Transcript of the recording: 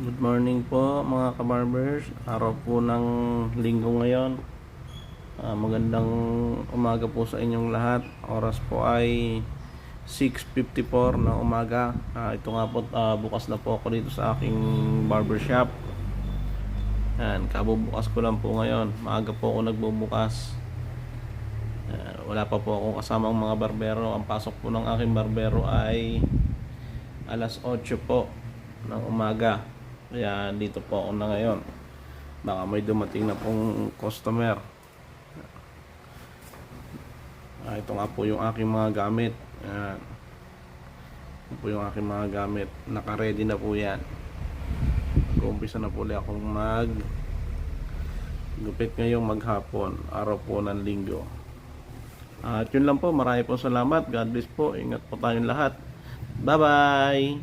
Good morning po mga kabarbers. Araw po ng linggo ngayon. Magandang umaga po sa inyong lahat. Oras po ay 6:54 ng umaga. Ito nga po, bukas na po ako dito sa aking barbershop. Kabubukas ko lang po ngayon. Maaga po ako nagbubukas. Wala pa po akong kasamang mga barbero. Ang pasok po ng aking barbero ay alas 8 po ng umaga. Kaya dito po ako na ngayon. Baka may dumating na pong customer. Ito nga po yung aking mga gamit. Ito po yung aking mga gamit. Naka-ready na po yan. Mag-umpisa na po ulit akong gupit ngayong maghapon. Araw po ng linggo. At yun lang po. Marami po salamat. God bless po. Ingat po tayong lahat. Bye bye.